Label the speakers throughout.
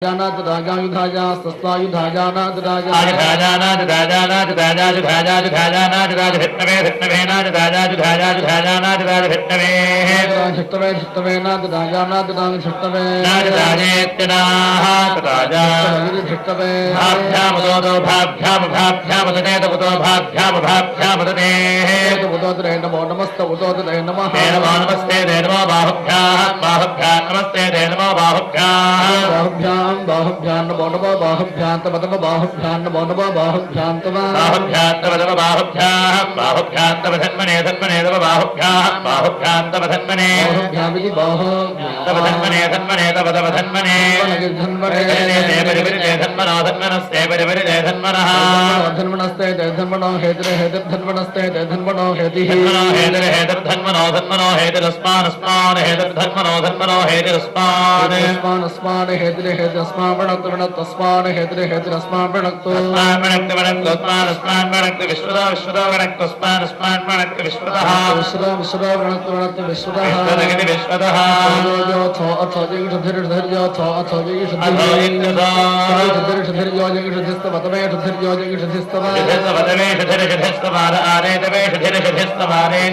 Speaker 1: जानात राजा युधाजा सस्ता युधाजानात राजा
Speaker 2: आयुधाजानात राजानात राजा युधाजा युधाजानात राज भित्तवे भित्तवेनात राजा युधाजा युधाजानात राज भित्तवे
Speaker 1: शिष्टवे शिष्टवेनात राजानात राज शिष्टवे
Speaker 2: नात राजेत्यनाः राजा
Speaker 1: शिष्टवे
Speaker 2: भाभ्यामुदो भाभ्यामुदते तपुतो भाभ्यामुदते
Speaker 1: उदोदरे नमो नमस्त उदोदरे नमः
Speaker 2: नमो नमस्ते नमो बाहुभ्याः बाहुभ्याः नमस्ते नमो बाहुभ्याः
Speaker 1: बाहुभ्यां बाहुभ्यां नमो नमो बाहुभ्यां तव बाहुभ्यां नमो नमो बाहुभ्यां तव
Speaker 2: बाहुभ्यां तव धन्मने धन्मने तव बाहुभ्याः बाहुभ्यां तव धन्मने
Speaker 1: बाहुभ्यामिति बाहुभ्यां
Speaker 2: तव धन्मने धन्मने तव धन्मने
Speaker 1: धन्मने
Speaker 2: परिपरिते धन्मनो धन्मनस्ते परिपरिते धन्मनः
Speaker 1: धन्मनस्ते धन्मनो हेतरे हेतर धन्मनस्ते धन्मनो हेति
Speaker 2: धन्मनो हेतर हेतर धन्मनो धन्मनो हेतरस्मान् अस्मान् हेतर धन्मनो धन्मनो हेतरस्मान्
Speaker 1: अस्मान् हेतरे हेतरस्मान् प्रणक्तस्मान् हेतरे हेतरस्मान्
Speaker 2: प्रणक्तस्मान् प्रणक्त विश्वदा विश्वदा प्रणक्तस्मान् अस्मान् प्रणक्त विश्वतः
Speaker 1: विश्वदा विश्वदा प्रणक्त विश्वतः
Speaker 2: विश्वतः
Speaker 1: जो छो अथो जग धीर धैर्य छो अथो जग धीर जग वतमे धीर जग
Speaker 2: आरे तवे धीरस्तवारे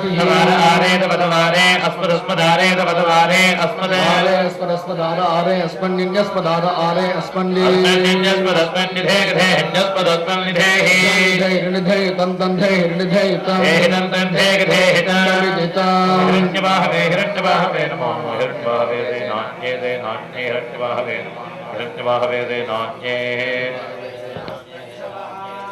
Speaker 2: आरे तवतवारे अस्मदस्मदारे तवतवारे अस्मदारे
Speaker 1: अस्मदस्मदार आरे अस्मन्यस्मदार आरे
Speaker 2: अस्मन्निधे गधे हन्यस्मदस्मन्निधे
Speaker 1: हिरण्यधे तन्तन्धे हिरण्यधे
Speaker 2: तन्तन्धे गधे
Speaker 1: हिरण्यवाहवे
Speaker 2: हिरण्यवाहवे नमो हिरण्यवाहवे नाट्ये नाट्ये हिरण्यवाहवे हिरण्यवाहवे नाट्ये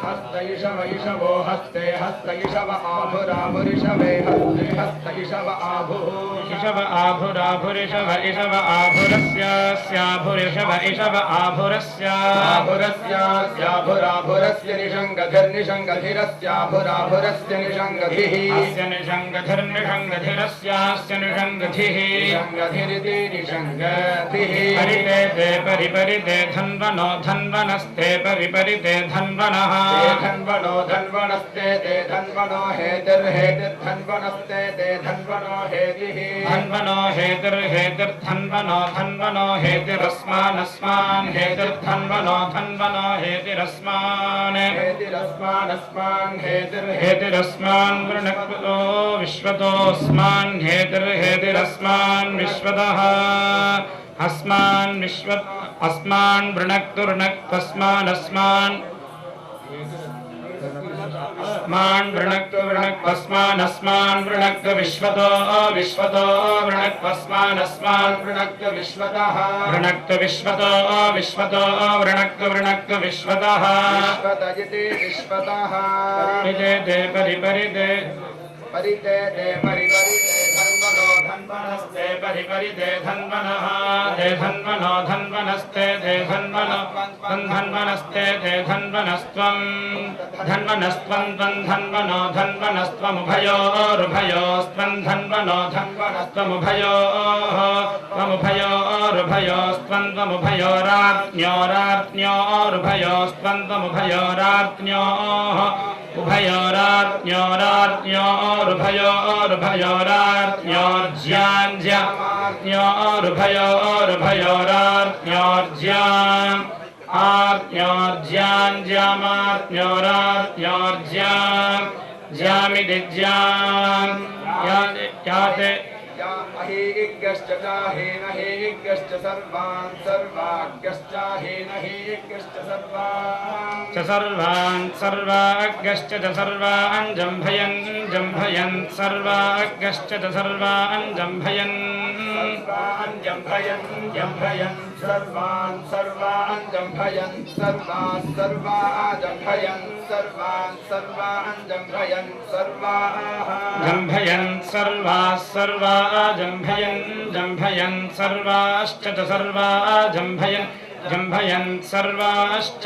Speaker 3: हस्तैषव इषवो हस्ते हस्तैषव आभुराभुरिषवे हस्ते हस्तैषव आभुः
Speaker 2: इषव आभुराभुरिषव इषव आभुरस्याभुरिषव इषव
Speaker 3: आभुरस्याभुराभुरस्य निषङ्गधिर्निषङ्गधिरस्याभुराभुरस्य निषङ्गधिः
Speaker 2: अस्य निषङ्गधिर्निषङ्गधिरस्यास्य निषङ्गधिः
Speaker 3: निषङ्गधिरिति निषङ्गधिः
Speaker 2: परिते ते परिपरिते धन्वनो धन्वनस्ते परिपरिते धन्वनः
Speaker 3: धन्वनो धन्वनस्ते ते धन्वनो हेतिर्हेतिर्धन्वनस्ते ते धन्वनो हेतिः
Speaker 2: धन्वनो हेतिर्हेतिर्धन्वनो धन्वनो हेतिरस्मानस्मान् हेतिर्धन्वनो धन्वनो हेतिरस्मान्
Speaker 3: हेतिरस्मानस्मान्
Speaker 2: हेतिरस्मान् वृणक्तो विश्वतोऽस्मान् हेतिर्हेतिरस्मान् विश्वतः अस्मान् विश्वत् अस्मान् वृणक्तुर्णक्तस्मानस्मान् अस्मान् वृणक्तस्मानस्मान् वृणक्त विश्वतो विश्वतो वृणक्तस्मानस्मान् वृणक्त विश्वतः वृणक्त विश्वतो विश्वतो वृणक्त विश्वतः
Speaker 3: विश्वतयति विश्वतः
Speaker 2: परिते परिपरिते
Speaker 3: परिते ते परिपरिते धन्वनो
Speaker 2: धन्वनस्ते परिपरिते धन्वनः ते धन्वनो धन्वनस्ते ते धन्वनो धन्वनस्ते ते धन्वनस्त्वं धन्वनस्त्वं धन्वनो धन्वनस्त्वमुभयोरुभयोस्त्वं धन्वनो धन्वनस्त्वमुभयोः त्वमुभयोरुभयोस्त्वं त्वमुभयोराज्ञोराज्ञोरुभयोस्त्वं त्वमुभयोराज्ञोः उभयोराज्ञोरुभयोरुभयोराज्ञोर्ज्याम् आर्ज्ञोर्ज्याम् ज्यामिति ज्याम् याते
Speaker 3: अहेयज्ञश्च चाहेन हेयज्ञश्च सर्वान् सर्वाज्ञश्च हेन हेयज्ञश्च
Speaker 2: सर्वान् सर्वाज्ञश्च च सर्वान् जम्भयन् जम्भयन् सर्वाज्ञश्च च सर्वान् जम्भयन्
Speaker 3: जम्भयन् जम्भयन् सर्वान् सर्वान् जम्भयन् सर्वान् सर्वान् जम्भयन् सर्वान् सर्वान् जम्भयन् सर्वाः
Speaker 2: जम्भयन् सर्वाः सर्वा जम्भयन् जम्भयन् सर्वाश्च च सर्वा जम्भयन् जम्भयन् सर्वाश्च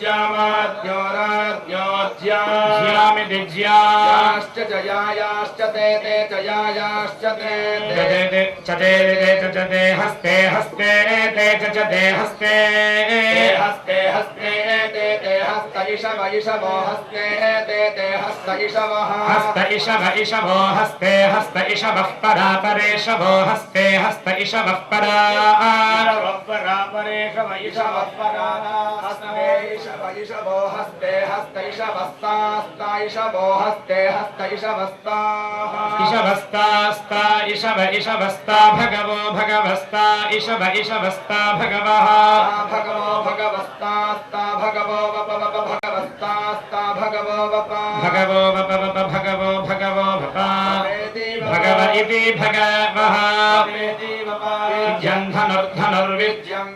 Speaker 2: ज्यामार्त्योर्ज्यां ज्यामिति ज्याश्च
Speaker 3: जयायाश्च ते जयायाश्च ते
Speaker 2: चते हस्ते हस्ते ते चते हस्ते
Speaker 3: हस्ते हस्ते ते हस्त इषवो हस्ते ते हस्त इषवः
Speaker 2: हस्त इषवो हस्ते हस्त इषवः परा परेशवो हस्ते हस्त इषवः परा
Speaker 3: परेशव इषवः परा हस्ते इषवो हस्ते हस्त इषवस्ता इषवो हस्ते हस्त
Speaker 2: इषवस्ता इषवस्ता भगवो भगवस्ता इषवस्ता भगवः
Speaker 3: भगवस्ता भगवो भगवस्ता भगवो
Speaker 2: भगवो भगवो भपा भगव इति भगवः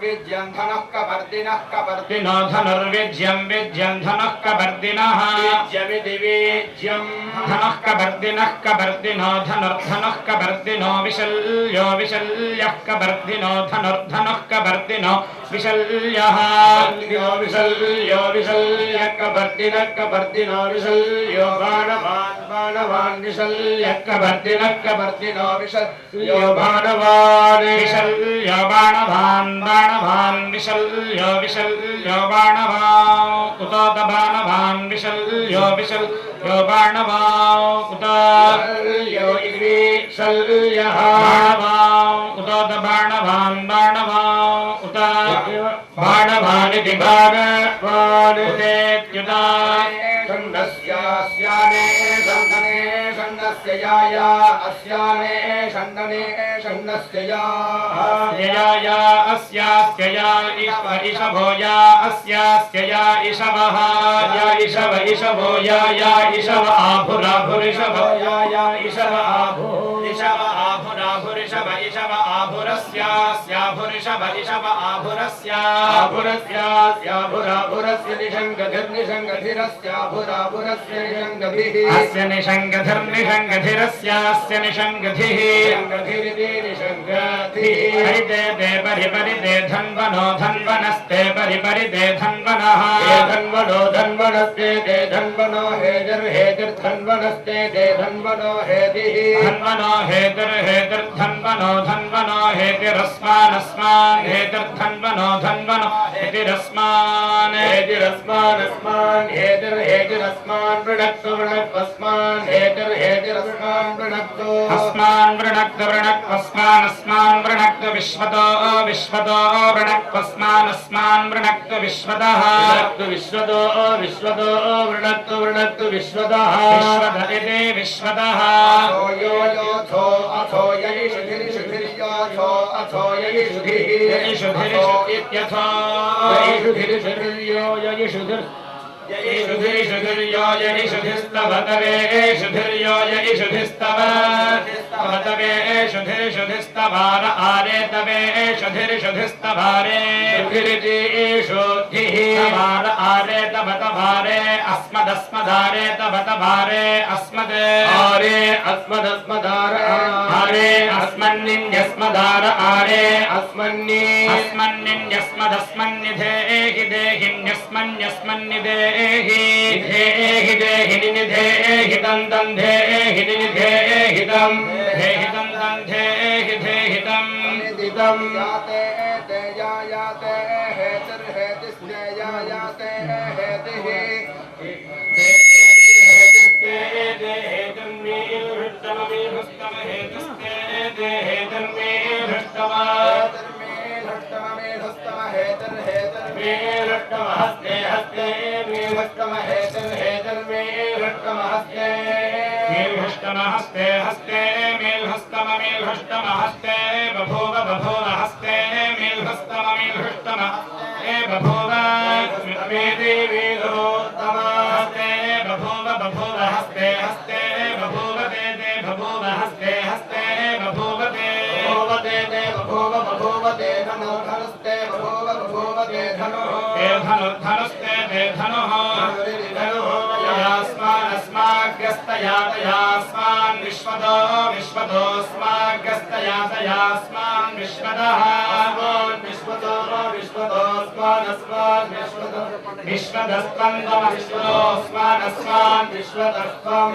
Speaker 3: विद्यं धनः कपर्दिनः
Speaker 2: कपर्दिनो धनुर्विद्यं धनः कपर्दिनः
Speaker 3: विद्यं
Speaker 2: धनः कपर्दिनो धनुर्धनः कपर्दिनो विशल्यो विशल्यः कपर्दिनो धनुर्धनः कपर्दिनो विशल्यः
Speaker 3: विशल्यः कपर्दिनो विशल्यो बाणवान् विशल्यः कपर्दिनो विशल्यो बाणवान्
Speaker 2: विशल्यो बाणवान् विशल्यो बाणवान् कुतोत बाणवान् विशल्यो बाणवान् कुत
Speaker 3: शल्यः
Speaker 2: बाणवान् कुतोत बाणवान् उत बाणवानिति बाणवान् उतेत्युता
Speaker 3: षण्डस्यास्याने षण्डने षण्डस्य याया अस्याने षण्डने षण्डस्य
Speaker 2: या अस्यास्य या इषभो या अस्यास्य या इषवः या इषवो या इषव आभुराभुरिषभ या इषव आभुराभुरिषभ इषव आभुरस्याभुरिषभ इषव आभुरस्याभुरस्य निषङ्गधिर्निषङ्गधिरस्याभुराभुरस्य निषङ्गधिः अस्य निषङ्गधिर्निषङ्गधिरस्यास्य निषङ्गधिः परिते परिपरिते धन्वनो धन्वनस्ते परिपरिते धन्वनः
Speaker 3: धन्वनो धन्वनस्ते ते धन्वनो हेतिर्धन्वनस्ते ते धन्वनो हेतिः
Speaker 2: धन्वनो हेतिर्धन्वनो धन्वनो हेतिरस्मान् हेतिर्धन्वनो धन्वनो हेतिरस्मान्
Speaker 3: हेतिरस्मान् वृणक्तु वृणक्वस्मान् हेतिरस्मान् वृणक्तु
Speaker 2: अस्मान् वृणक्तस्मान् वृणक्तु विश्वतो वृणक्तस्मान् वृणक्तु विश्वतः
Speaker 3: विश्वतो वृणक्तु विश्वतः
Speaker 2: विश्वत इति विश्वतः
Speaker 3: योथो अथो अथो
Speaker 2: ययिषुधिः इत्यथो ययिषुधिर्यो ययिषुधिस्तवतवे एषुधिर्यो ययिषुधिस्तव तवतवे एषुधिर्षुधिस्तवार आरे तवे एषुधिर्षुधिस्तवारे शुधिरिति एषुधिः तवार आरे तवतवारे अस्मदस्मदारे तवतवारे अस्मद्
Speaker 3: आरे अस्मदस्मदार
Speaker 2: आरे अस्मन्निन्यस्मदार आरे
Speaker 3: अस्मन्निन्यस्मदस्मन्निधेहि
Speaker 2: देहिन्यस्मन्यस्मन्निधेहि देहि निधेहि दन्तं धेहि निधेहि दं धेहि दन्तं धेहि धेहि दं
Speaker 3: निदितं याते ते याते हेतिर्हेतिस्ते याते हेतिः हस्ते हस्ते
Speaker 2: हस्ते हस्ते मेलहस्तम मेलहस्तम हस्ते बभूव हस्ते मेलहस्तम मेलहस्तम बभूव मेदे वेदोत्तम हस्ते बभूव हस्ते हस्ते बभूव दे बभूव हस्ते हस्ते बभूव दे
Speaker 3: धनो धनस्ते बभूव दे धनो
Speaker 2: धनुर्धनुस्ते दे धनुः
Speaker 3: अस्माकस्य विश्वदस्तयातयास्मान् विश्वदो विश्वदोऽस्माकस्तयातयास्मान् विश्वदः विश्वदोऽस्मानस्मान् विश्वदस्त्वं विश्वदोऽस्मानस्मान् विश्वदस्त्वं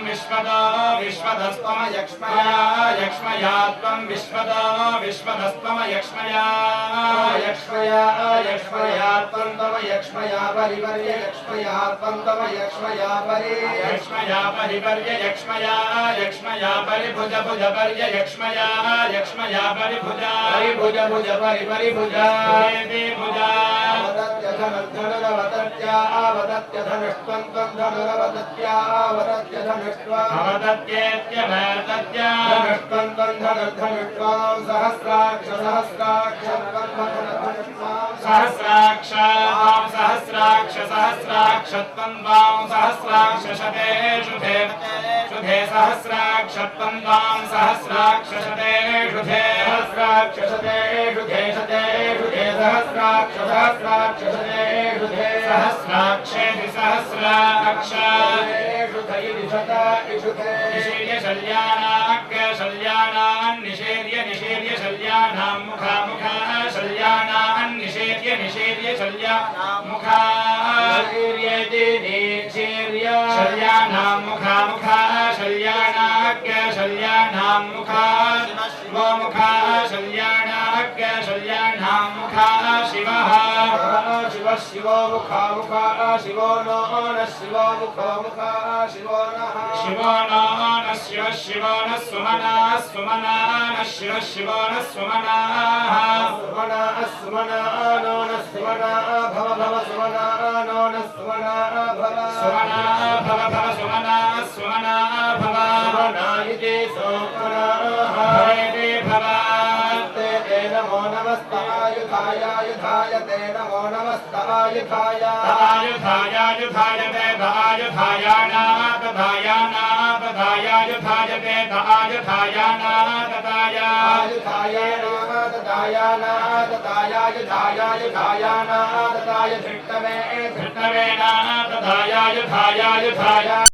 Speaker 3: विश्वदो विश्वदस्त्वम यक्ष्मया त्वं विश्वदो विश्वदस्त्वम यक्ष्मया त्वं तव यक्ष्मया परिवर्य यक्ष्मया त्वं तव यक्ष्मया परिवर्य यक्ष्मया परिभुज भुज पर्य यक्ष्मया परिभुजा भुज परिभुजा भुजा अवदत्य धनुष्त्वं त्वं धनुरवदत्य धनुष्त्वं त्वं धनुर्धनुष्त्वं सहस्राक्ष सहस्राक्षत्वं वां सहस्राक्ष शते शुभे सहस्राक्षत्वं वां सहस्राक्ष शते शुभे सहस्राक्ष शते शुभे सहस्राक्षेति सहस्राक्ष निषेर्य शल्यानान् निषेर्य शल्यानां मुखा शल्यानान् निषेर्य शल्यानां मुखा शल्यानां मुखा शल्यानां मुखा शल्यानां मुखा शिवः शिवो मुखा शिवो नो न शिवो मुखा शिवो नो न शिवो न सुमना न शिवो न सुमना नो न सुमना भव सुमना नो न सुमना भव सुमना भव सुमनायिते सोमना हरेते भव ते नमो नमस्तायुधाय ते नमो नमस्तायुधाय आयुधाय ते दायुधायाना तदायुधाय ते दायुधायाना तदायुधायाना तदाय धृष्टवे तदायुधाय